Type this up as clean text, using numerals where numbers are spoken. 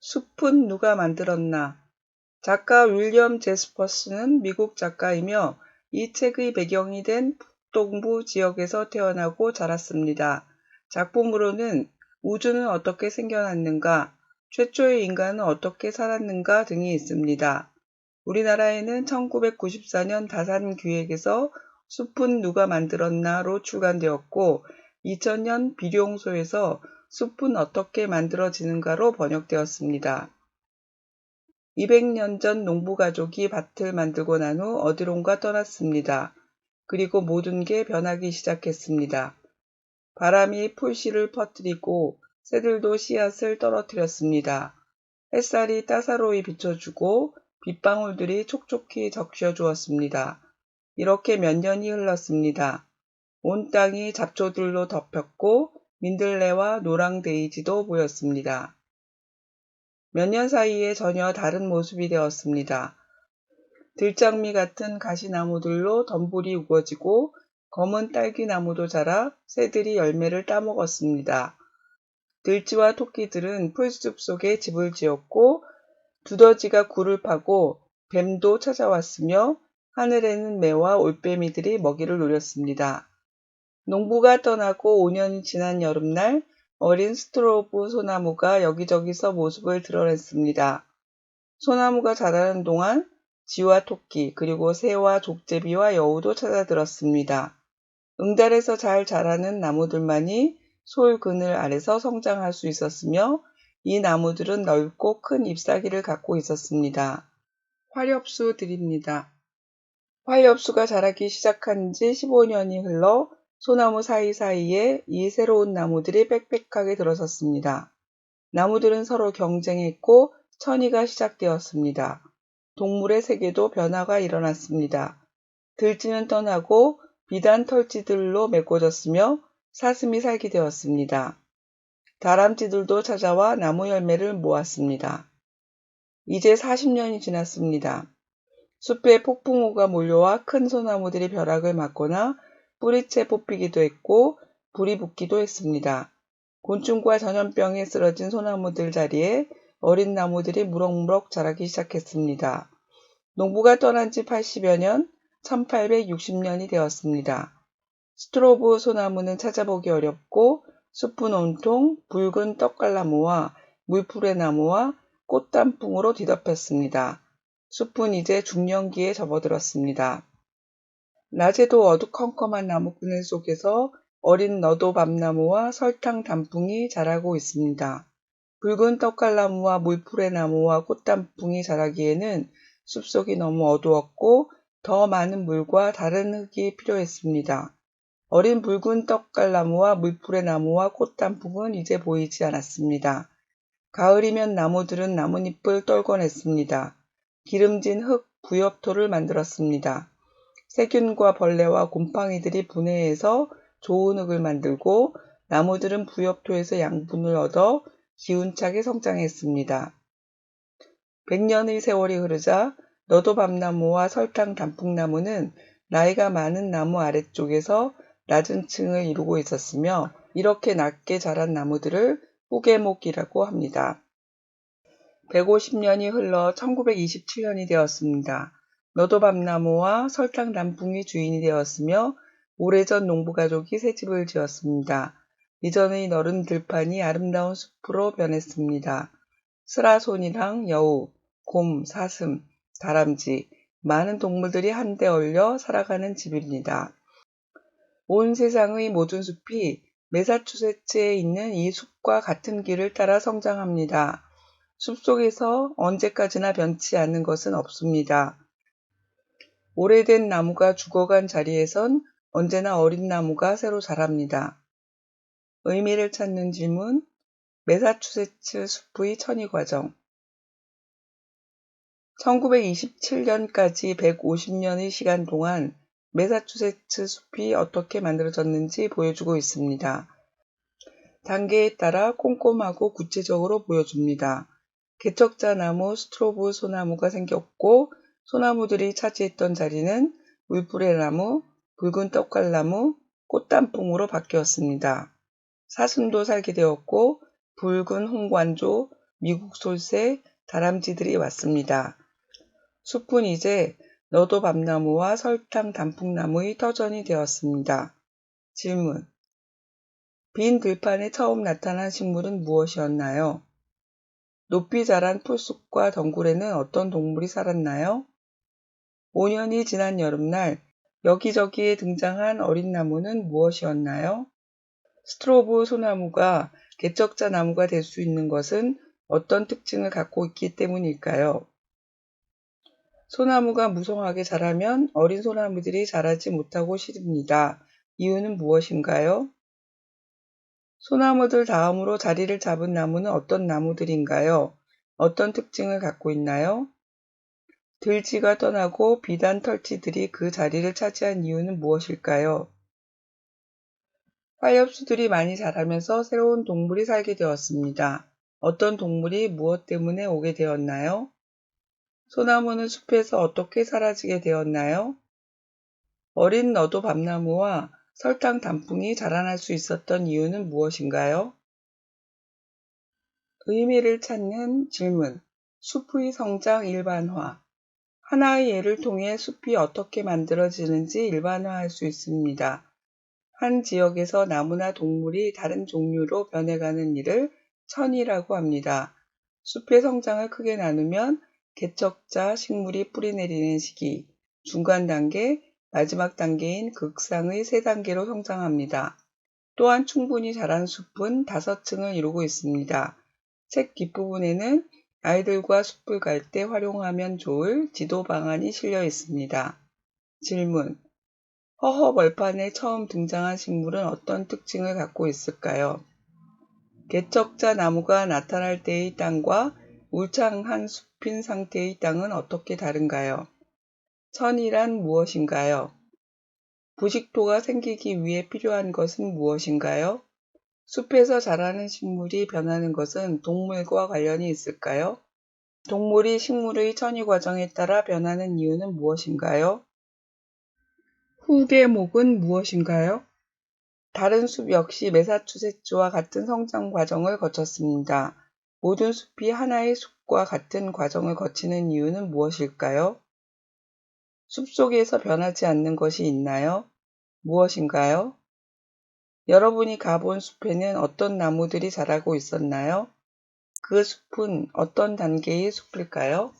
숲은 누가 만들었나? 작가 윌리엄 제스퍼스는 미국 작가이며 이 책의 배경이 된 북동부 지역에서 태어나고 자랐습니다. 작품으로는 우주는 어떻게 생겨났는가, 최초의 인간은 어떻게 살았는가 등이 있습니다. 우리나라에는 1994년 다산기획에서 숲은 누가 만들었나로 출간되었고 2000년 비룡소에서 숲은 어떻게 만들어지는가로 번역되었습니다. 200년 전 농부가족이 밭을 만들고 난 후 어디론가 떠났습니다. 그리고 모든 게 변하기 시작했습니다. 바람이 풀씨를 퍼뜨리고 새들도 씨앗을 떨어뜨렸습니다. 햇살이 따사로이 비춰주고 빗방울들이 촉촉히 적셔주었습니다. 이렇게 몇 년이 흘렀습니다. 온 땅이 잡초들로 덮였고 민들레와 노랑데이지도 보였습니다. 몇 년 사이에 전혀 다른 모습이 되었습니다. 들장미 같은 가시나무들로 덤불이 우거지고 검은 딸기나무도 자라 새들이 열매를 따먹었습니다. 들쥐와 토끼들은 풀숲 속에 집을 지었고 두더지가 굴을 파고 뱀도 찾아왔으며 하늘에는 매와 올빼미들이 먹이를 노렸습니다. 농부가 떠나고 5년이 지난 여름날 어린 스트로브 소나무가 여기저기서 모습을 드러냈습니다. 소나무가 자라는 동안 쥐와 토끼 그리고 새와 족제비와 여우도 찾아들었습니다. 응달에서 잘 자라는 나무들만이 솔 그늘 아래서 성장할 수 있었으며 이 나무들은 넓고 큰 잎사귀를 갖고 있었습니다. 화렵수들입니다. 화엽수가 자라기 시작한 지 15년이 흘러 소나무 사이사이에 이 새로운 나무들이 빽빽하게 들어섰습니다. 나무들은 서로 경쟁했고 천의가 시작되었습니다. 동물의 세계도 변화가 일어났습니다. 들쥐는 떠나고 비단 털쥐들로 메꿔졌으며 사슴이 살게 되었습니다. 다람쥐들도 찾아와 나무 열매를 모았습니다. 이제 40년이 지났습니다. 숲에 폭풍우가 몰려와 큰 소나무들이 벼락을 맞거나 뿌리채 뽑히기도 했고 불이 붙기도 했습니다. 곤충과 전염병에 쓰러진 소나무들 자리에 어린 나무들이 무럭무럭 자라기 시작했습니다. 농부가 떠난 지 80여 년, 1860년이 되었습니다. 스트로브 소나무는 찾아보기 어렵고 숲은 온통 붉은 떡갈나무와 물풀의 나무와 꽃단풍으로 뒤덮였습니다. 숲은 이제 중년기에 접어들었습니다. 낮에도 어두컴컴한 나무그늘 속에서 어린 너도밤나무와 설탕 단풍이 자라고 있습니다. 붉은 떡갈나무와 물풀의 나무와 꽃단풍이 자라기에는 숲속이 너무 어두웠고 더 많은 물과 다른 흙이 필요했습니다. 어린 붉은 떡갈나무와 물풀의 나무와 꽃단풍은 이제 보이지 않았습니다. 가을이면 나무들은 나뭇잎을 떨궈냈습니다. 기름진 흙 부엽토를 만들었습니다. 세균과 벌레와 곰팡이들이 분해해서 좋은 흙을 만들고 나무들은 부엽토에서 양분을 얻어 기운차게 성장했습니다. 100년의 세월이 흐르자 너도밤나무와 설탕 단풍나무는 나이가 많은 나무 아래쪽에서 낮은 층을 이루고 있었으며 이렇게 낮게 자란 나무들을 뿌개목이라고 합니다. 150년이 흘러 1927년이 되었습니다. 너도밤나무와 설탕 단풍이 주인이 되었으며 오래전 농부가족이 새 집을 지었습니다. 이전의 너른 들판이 아름다운 숲으로 변했습니다. 스라손이랑 여우, 곰, 사슴, 다람쥐, 많은 동물들이 한데 얼려 살아가는 집입니다. 온 세상의 모든 숲이 매사추세츠에 있는 이 숲과 같은 길을 따라 성장합니다. 숲속에서 언제까지나 변치 않는 것은 없습니다. 오래된 나무가 죽어간 자리에선 언제나 어린 나무가 새로 자랍니다. 의미를 찾는 질문, 매사추세츠 숲의 천의 과정. 1927년까지 150년의 시간 동안 매사추세츠 숲이 어떻게 만들어졌는지 보여주고 있습니다. 단계에 따라 꼼꼼하고 구체적으로 보여줍니다. 개척자 나무 스트로브 소나무가 생겼고 소나무들이 차지했던 자리는 물풀의 나무, 붉은 떡갈나무, 꽃단풍으로 바뀌었습니다. 사슴도 살게 되었고 붉은 홍관조, 미국 솔새, 다람쥐들이 왔습니다. 숲은 이제 너도 밤나무와 설탕 단풍나무의 터전이 되었습니다. 질문. 빈 들판에 처음 나타난 식물은 무엇이었나요? 높이 자란 풀숲과 덩굴에는 어떤 동물이 살았나요? 5년이 지난 여름날 여기저기에 등장한 어린 나무는 무엇이었나요? 스트로브 소나무가 개척자 나무가 될 수 있는 것은 어떤 특징을 갖고 있기 때문일까요? 소나무가 무성하게 자라면 어린 소나무들이 자라지 못하고 시듭니다. 이유는 무엇인가요? 소나무들 다음으로 자리를 잡은 나무는 어떤 나무들인가요? 어떤 특징을 갖고 있나요? 들쥐가 떠나고 비단 털쥐들이 그 자리를 차지한 이유는 무엇일까요? 화엽수들이 많이 자라면서 새로운 동물이 살게 되었습니다. 어떤 동물이 무엇 때문에 오게 되었나요? 소나무는 숲에서 어떻게 사라지게 되었나요? 어린 너도 밤나무와 설탕 단풍이 자라날 수 있었던 이유는 무엇인가요? 의미를 찾는 질문. 숲의 성장 일반화. 하나의 예를 통해 숲이 어떻게 만들어지는지 일반화할 수 있습니다. 한 지역에서 나무나 동물이 다른 종류로 변해가는 일을 천이라고 합니다. 숲의 성장을 크게 나누면 개척자 식물이 뿌리내리는 시기, 중간 단계, 마지막 단계인 극상의 세 단계로 성장합니다. 또한 충분히 자란 숲은 5층을 이루고 있습니다. 책 뒷부분에는 아이들과 숲을 갈 때 활용하면 좋을 지도 방안이 실려 있습니다. 질문. 허허벌판에 처음 등장한 식물은 어떤 특징을 갖고 있을까요? 개척자 나무가 나타날 때의 땅과 울창한 숲인 상태의 땅은 어떻게 다른가요? 천이란 무엇인가요? 부식토가 생기기 위해 필요한 것은 무엇인가요? 숲에서 자라는 식물이 변하는 것은 동물과 관련이 있을까요? 동물이 식물의 천위 과정에 따라 변하는 이유는 무엇인가요? 후계목은 무엇인가요? 다른 숲 역시 매사추세츠와 같은 성장 과정을 거쳤습니다. 모든 숲이 하나의 숲과 같은 과정을 거치는 이유는 무엇일까요? 숲속에서 변하지 않는 것이 있나요? 무엇인가요? 여러분이 가본 숲에는 어떤 나무들이 자라고 있었나요? 그 숲은 어떤 단계의 숲일까요?